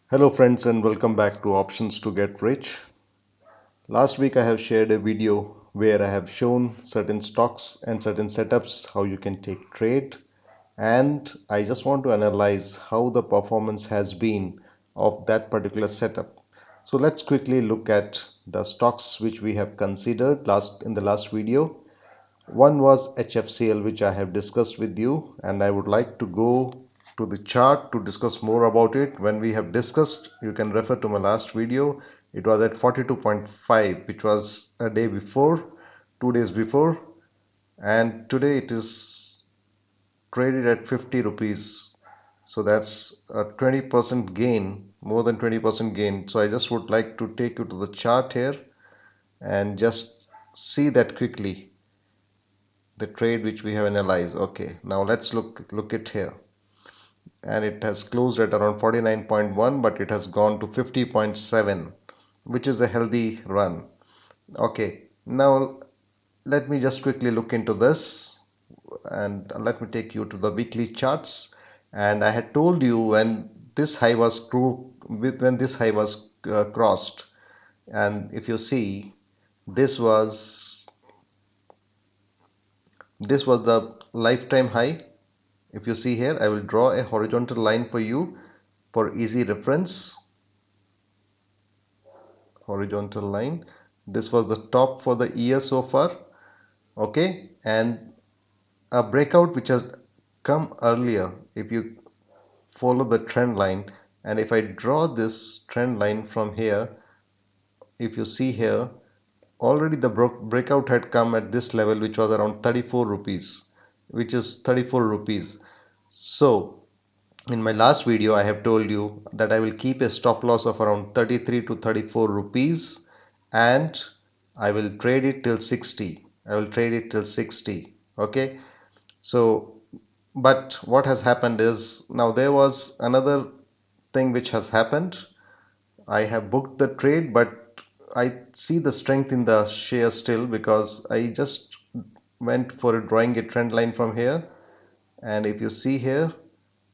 Hello friends and welcome back to Options to Get Rich. Last week I have shared a video where I have shown certain stocks and certain setups how you can take trade, and I just want to analyze how the performance has been of that particular setup. So let's quickly look at the stocks which we have considered in the last video. One was HFCL, which I have discussed with you, and I would like to go to the chart to discuss more about it. When we have discussed, you can refer to my last video. It was at 42.5, which was a day before, 2 days before, and today it is traded at 50 rupees. So that's a 20% gain, more than 20% gain. So I just would like to take you to the chart here and just see that quickly, the trade which we have analyzed. Okay, now let's look it here, and it has closed at around 49.1, but it has gone to 50.7, which is a healthy run. Okay, now let me just quickly look into this, and let me take you to the weekly charts. And I had told you when this high was crossed, and if you see, this was this was the lifetime high. If you see here, I will draw a horizontal line for you for easy reference. Horizontal line. This was the top for the year so far. Okay, and a breakout which has come earlier. If you follow the trend line, and if I draw this trend line from here, if you see here, already the breakout had come at this level, which was around 34 rupees, which is 34 rupees. So in my last video, I have told you that I will keep a stop loss of around 33 to 34 rupees, and I will trade it till 60. I will trade it till 60. Okay. So, but what has happened is, now there was another thing which has happened. I have booked the trade, but I see the strength in the share still, because I just went for drawing a trend line from here. And if you see here,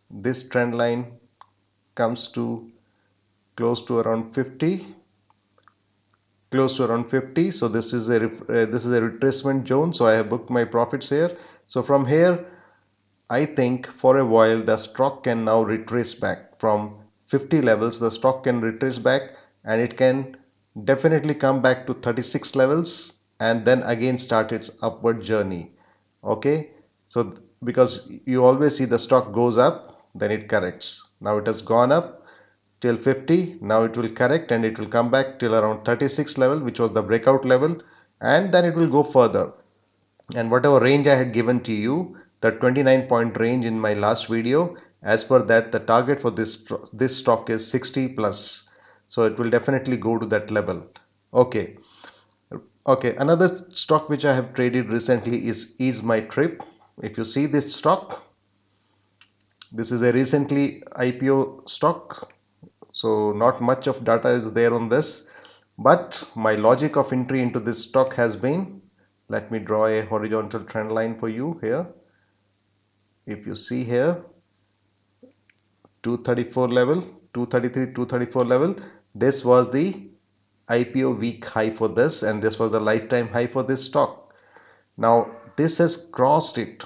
this trend line comes to close to around 50, so this is a retracement zone, so I have booked my profits here. So from here, I think for a while the stock can now retrace back from 50 levels. The stock can retrace back, and it can definitely come back to 36 levels and then again start its upward journey. Okay, so because you always see the stock goes up, then it corrects. Now it has gone up till 50. Now it will correct and it will come back till around 36 level, which was the breakout level, and then it will go further. And whatever range I had given to you, the 29 point range in my last video, as per that the target for this stock is 60 plus, so it will definitely go to that level. Okay. Okay, another stock which I have traded recently is Ease My Trip. If you see this stock, this is a recently IPO stock, so not much of data is there on this, but my logic of entry into this stock has been, let me draw a horizontal trend line for you here. If you see here, 234 level, 233, 234 level, this was the IPO week high for this, and this was the lifetime high for this stock. Now this has crossed it.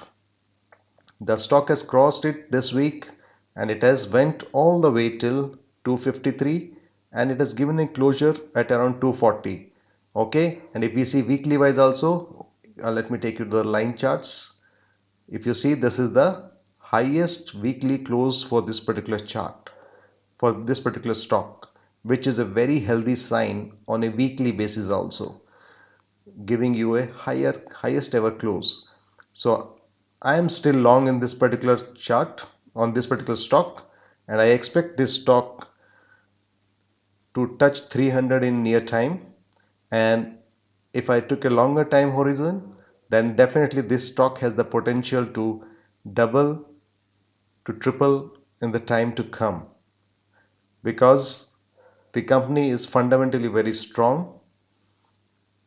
The stock has crossed it this week, and it has went all the way till 253, and it has given a closure at around 240. Okay, and if we see weekly wise also, let me take you to the line charts. If you see, this is the highest weekly close for this particular chart, for this particular stock, which is a very healthy sign on a weekly basis also, giving you a highest ever close. So I am still long in this particular chart on this particular stock, and I expect this stock to touch 300 in near time. And if I took a longer time horizon, then definitely this stock has the potential to double to triple in the time to come, because the company is fundamentally very strong.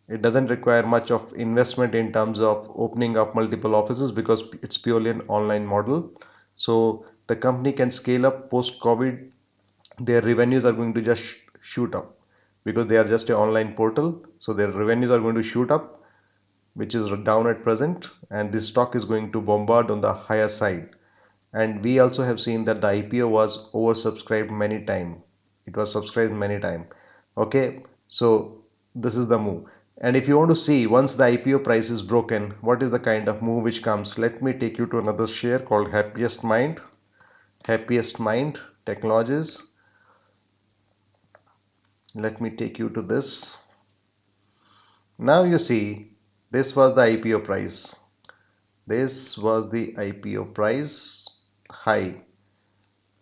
It doesn't require much of investment in terms of opening up multiple offices, because it's purely an online model. So the company can scale up post COVID their revenues are going to just shoot up because they are just an online portal. So their revenues are going to shoot up, which is down at present, and this stock is going to bombard on the higher side. And we also have seen that the IPO was oversubscribed many times. It was subscribed many times. Okay, so this is the move. And if you want to see once the IPO price is broken, what is the kind of move which comes? Let me take you to another share called Happiest Mind. Happiest Mind Technologies. Let me take you to this. Now you see, this was the IPO price. This was the IPO price high.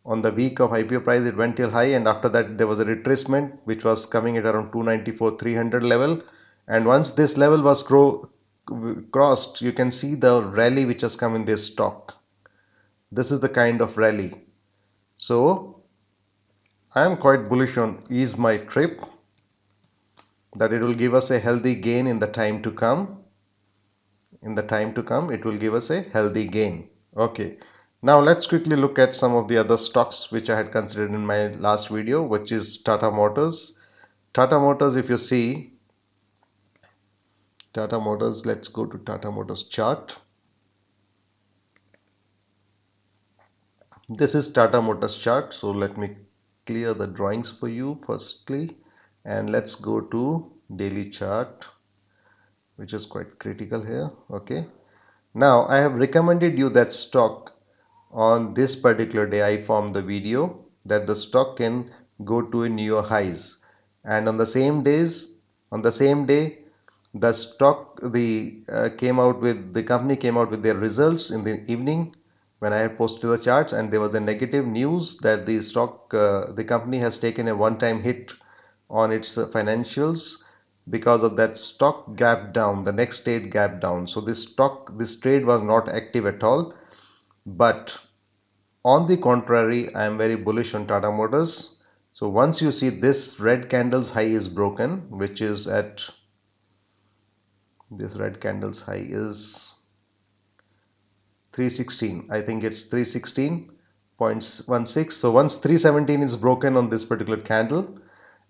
On the week of IPO price, it went till high, and after that there was a retracement which was coming at around 294 300 level. And once this level was crossed, you can see the rally which has come in this stock. This is the kind of rally. So I am quite bullish on Ease My Trip, that it will give us a healthy gain in the time to come. In the time to come, it will give us a healthy gain. Okay, now let's quickly look at some of the other stocks which I had considered in my last video, which is Tata Motors. Tata Motors, if you see Tata Motors, let's go to Tata Motors chart. This is Tata Motors chart. So let me clear the drawings for you firstly, and let's go to daily chart, which is quite critical here. Okay, now I have recommended you that stock on this particular day. I formed the video that the stock can go to a new highs, and on the same day the stock came out with the company came out with their results in the evening when I had posted the charts, and there was a negative news that the company has taken a one-time hit on its financials. Because of that, stock gap down, the next trade gap down. So this trade was not active at all. But on the contrary, I am very bullish on Tata Motors. So once you see this red candle's high is broken, which is at this red candle's high is 316. I think it's 316.16. So once 317 is broken on this particular candle,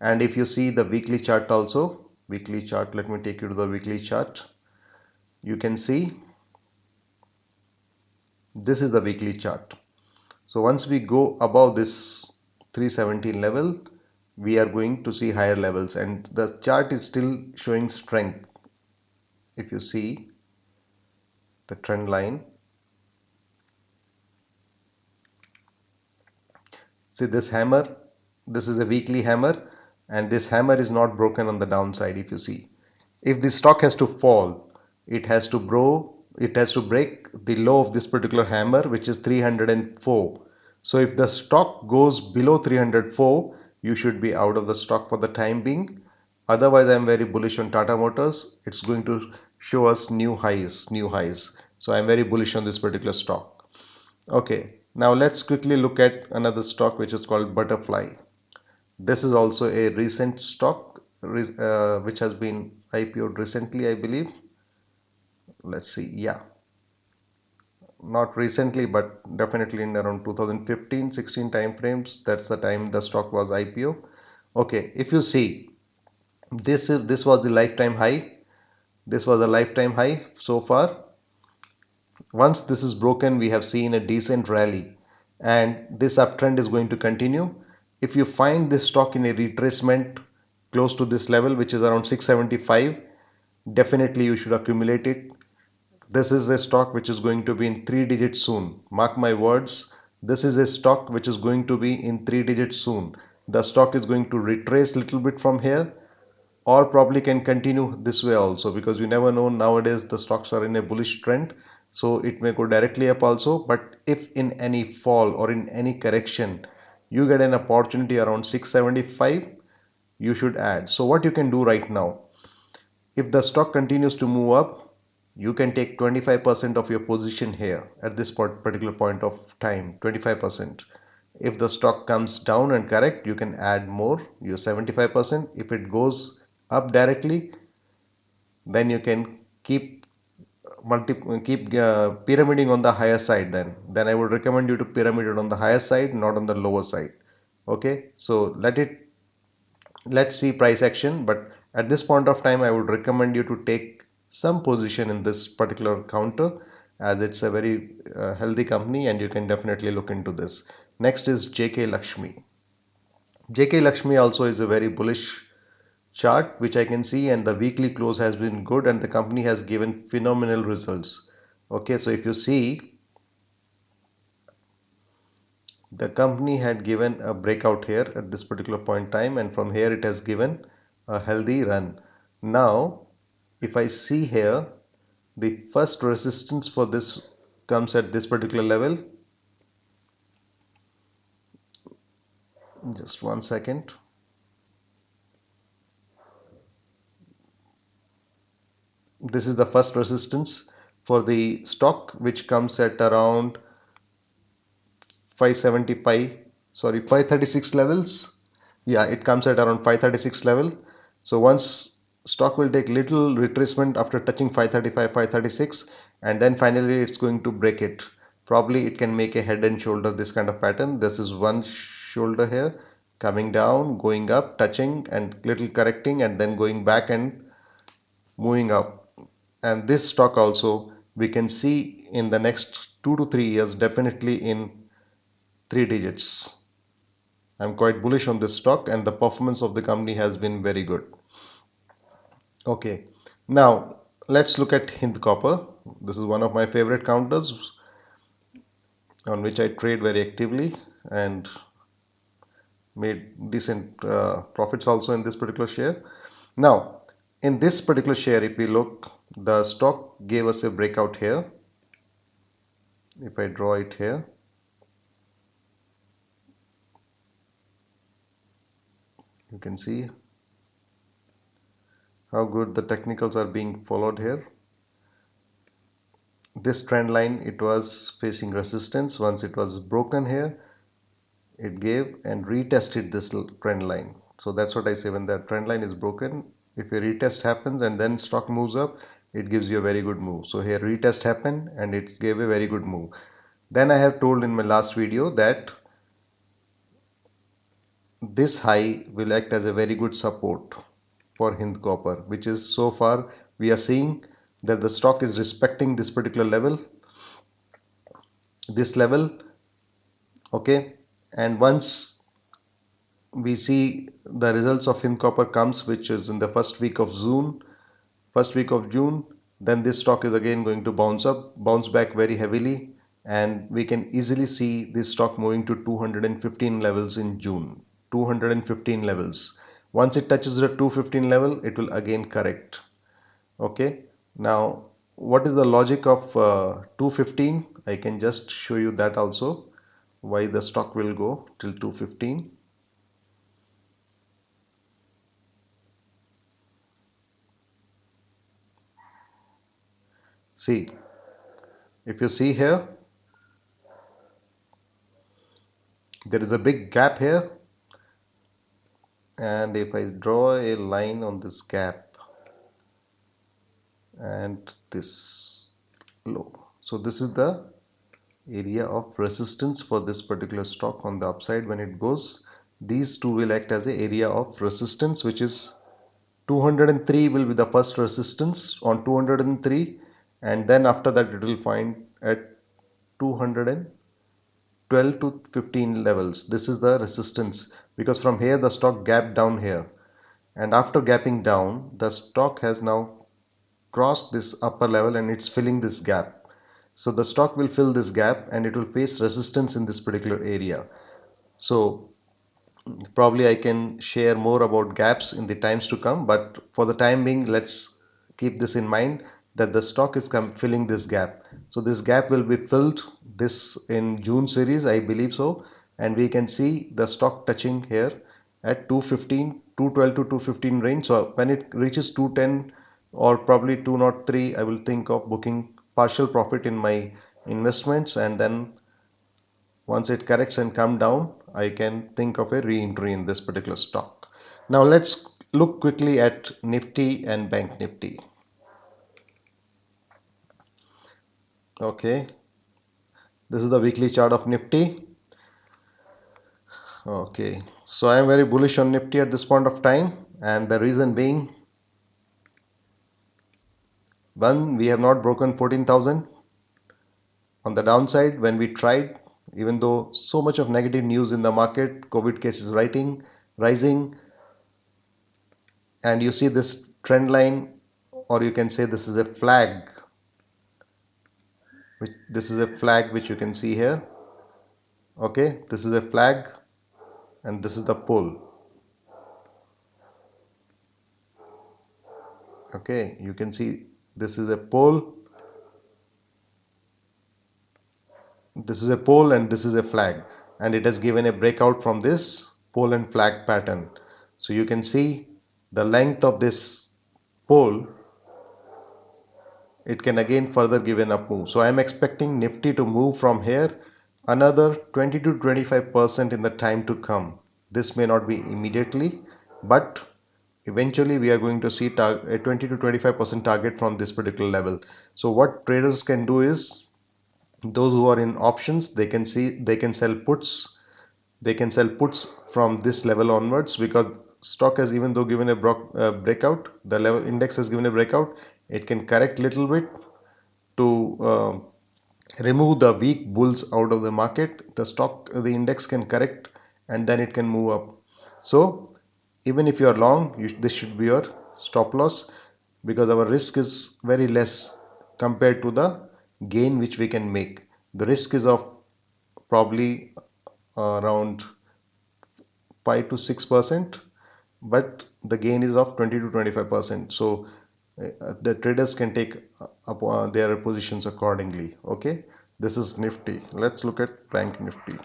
and if you see the weekly chart also, weekly chart, let me take you to the weekly chart. You can see this is the weekly chart. So once we go above this 317 level, we are going to see higher levels, and the chart is still showing strength. If you see the trend line, see this hammer, this is a weekly hammer, and this hammer is not broken on the downside. If you see, if the stock has to fall, it has to break the low of this particular hammer, which is 304. So if the stock goes below 304, you should be out of the stock for the time being. Otherwise, I am very bullish on Tata Motors. It's going to show us new highs. So I am very bullish on this particular stock. Okay, now let's quickly look at another stock which is called Butterfly. This is also a recent stock which has been IPO'd recently, I believe. Let's see, yeah, not recently, but definitely in around 2015-16 time frames. That's the time the stock was IPO. Okay, if you see, this was the lifetime high. This was the lifetime high so far. Once this is broken, we have seen a decent rally, and this uptrend is going to continue. If you find this stock in a retracement close to this level, which is around 675, definitely you should accumulate it. This is a stock which is going to be in 3 digits soon. Mark my words. This is a stock which is going to be in 3 digits soon. The stock is going to retrace a little bit from here, or probably can continue this way also, because you never know, nowadays the stocks are in a bullish trend, so it may go directly up also. But if in any fall or in any correction you get an opportunity around 675, you should add. So what you can do right now, if the stock continues to move up, you can take 25% of your position here at this particular point of time, 25%. If the stock comes down and correct, you can add more, your 75%. If it goes up directly, then you can keep pyramiding on the higher side. Then I would recommend you to pyramid it on the higher side, not on the lower side. Okay, so let's see price action, but at this point of time I would recommend you to take some position in this particular counter, as it's a very healthy company and you can definitely look into this. Next is JK Lakshmi. JK Lakshmi also is a very bullish chart which I can see, and the weekly close has been good and the company has given phenomenal results. Okay, so if you see, the company had given a breakout here at this particular point in time, and from here it has given a healthy run. Now if I see here, the first resistance for this comes at this particular level. Just one second. This is the first resistance for the stock, which comes at around 575, sorry, 536 levels. Yeah, it comes at around 536 level. So once stock will take little retracement after touching 535, 536, and then finally it's going to break it. Probably it can make a head and shoulder, this kind of pattern. This is one shoulder here, coming down, going up, touching and little correcting, and then going back and moving up. And this stock also we can see in the next 2 to 3 years definitely in three digits. I'm quite bullish on this stock and the performance of the company has been very good. Okay, now let's look at Hind Copper. This is one of my favorite counters on which I trade very actively and made decent profits also in this particular share. Now, in this particular share, if we look, the stock gave us a breakout here. If I draw it here, you can see how good the technicals are being followed here. This trend line, it was facing resistance. Once it was broken here, it gave and retested this trend line. So that's what I say, when the trend line is broken, if a retest happens and then stock moves up, it gives you a very good move. So here retest happened and it gave a very good move. Then I have told in my last video that this high will act as a very good support for Hind Copper, which is, so far we are seeing that the stock is respecting this particular level, this level. Okay, and once we see the results of Hind Copper comes, which is in the first week of June, then this stock is again going to bounce back very heavily, and we can easily see this stock moving to 215 levels in June. 215 levels. Once it touches the 215 level, it will again correct. Okay. Now, what is the logic of 215? I can just show you that also, why the stock will go till 215. See, if you see here, there is a big gap here, and if I draw a line on this gap and this low, so this is the area of resistance for this particular stock on the upside. When it goes, these two will act as a area of resistance, which is 203 will be the first resistance on 203, and then after that it will find at 212 to 15 levels. This is the resistance, because from here the stock gapped down here, and after gapping down the stock has now crossed this upper level and it's filling this gap. So the stock will fill this gap and it will face resistance in this particular area. So probably I can share more about gaps in the times to come, but for the time being, let's keep this in mind, that the stock is filling this gap. So this gap will be filled this in June series, I believe so, and we can see the stock touching here at 215, 212 to 215 range. So when it reaches 210 or probably 203, I will think of booking partial profit in my investments, and then once it corrects and come down, I can think of a re-entry in this particular stock. Now let's look quickly at Nifty and Bank Nifty. Okay, this is the weekly chart of Nifty. Okay, so I am very bullish on Nifty at this point of time, and the reason being, one, we have not broken 14,000. On the downside, when we tried, even though so much of negative news in the market, COVID cases rising, and you see this trend line, or you can say this is a flag, which you can see here. Okay, this is a flag, and this is the pole. Okay, you can see this is a pole, this is a pole, and this is a flag, and it has given a breakout from this pole and flag pattern. So you can see the length of this pole, it can again further give an up move. So I am expecting Nifty to move from here another 20 to 25% in the time to come. This may not be immediately, but eventually we are going to see a 20 to 25% target from this particular level. So what traders can do is, those who are in options, they can sell puts, from this level onwards, because stock has, even though given a breakout, the level index has given a breakout, it can correct little bit to remove the weak bulls out of the market. The index can correct, and then it can move up. So even if you are long, this should be your stop loss, because our risk is very less compared to the gain which we can make. The risk is of probably around 5 to 6%, but the gain is of 20 to 25%. So the traders can take up their positions accordingly. Okay, this is Nifty. Let's look at Bank Nifty.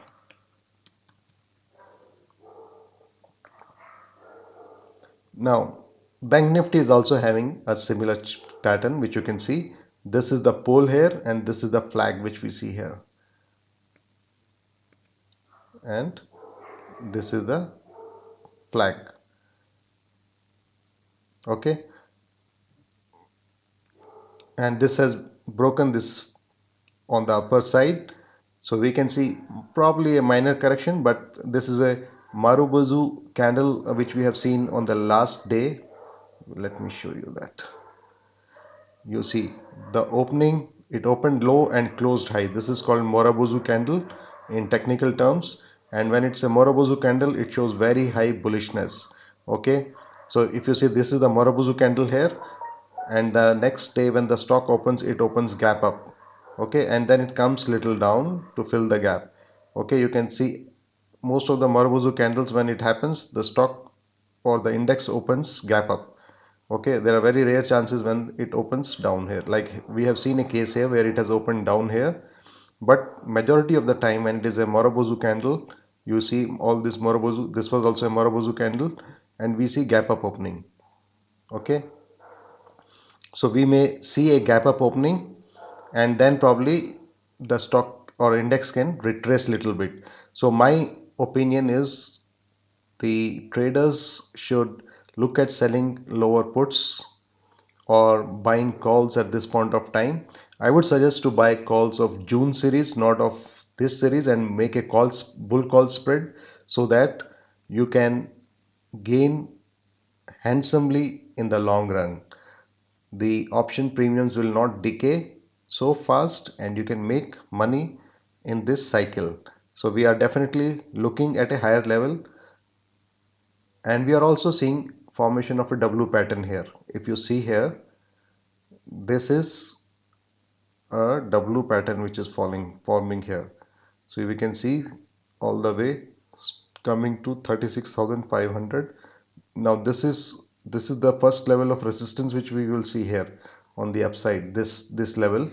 Now, Bank Nifty is also having a similar pattern, which you can see. This is the pole here, and this is the flag which we see here, and this is the flag. Okay, and this has broken this on the upper side, so we can see probably a minor correction, but this is a Marubozu candle which we have seen on the last day. Let me show you that. You see the opening, it opened low and closed high. This is called Marubozu candle in technical terms, and when it's a Marubozu candle, it shows very high bullishness. Okay, so if you see, this is the Marubozu candle here, and the next day when the stock opens, it opens gap up. Okay, and then it comes little down to fill the gap. Okay, you can see most of the Marubozu candles, when it happens, the stock or the index opens gap up. Okay, there are very rare chances when it opens down here, like we have seen a case here where it has opened down here, but majority of the time when it is a Marubozu candle, you see all this Marubozu, this was also a Marubozu candle, and we see gap up opening. Okay, so we may see a gap up opening, and then probably the stock or index can retrace little bit. So my opinion is, the traders should look at selling lower puts or buying calls at this point of time. I would suggest to buy calls of June series, not of this series, and make a bull call spread, so that you can gain handsomely in the long run. The option premiums will not decay so fast, and you can make money in this cycle. So we are definitely looking at a higher level, and we are also seeing formation of a W pattern here. If you see here, this is a W pattern which is forming here. So we can see all the way coming to 36,500. Now this is the first level of resistance which we will see here on the upside, this level.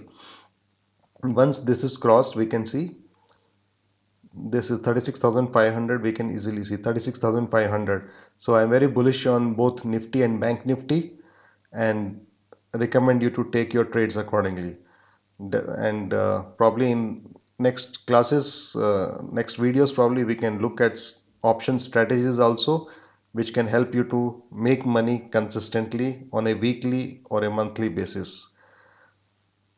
Once this is crossed, we can see this is 36,500. We can easily see 36,500. So I'm very bullish on both Nifty and Bank Nifty, and recommend you to take your trades accordingly. And probably in next classes, next videos, probably we can look at option strategies also, which can help you to make money consistently on a weekly or a monthly basis.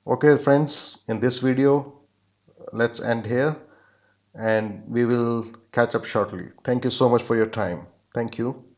Okay friends, in this video let's end here. and we will catch up shortly. Thank you so much for your time. Thank you.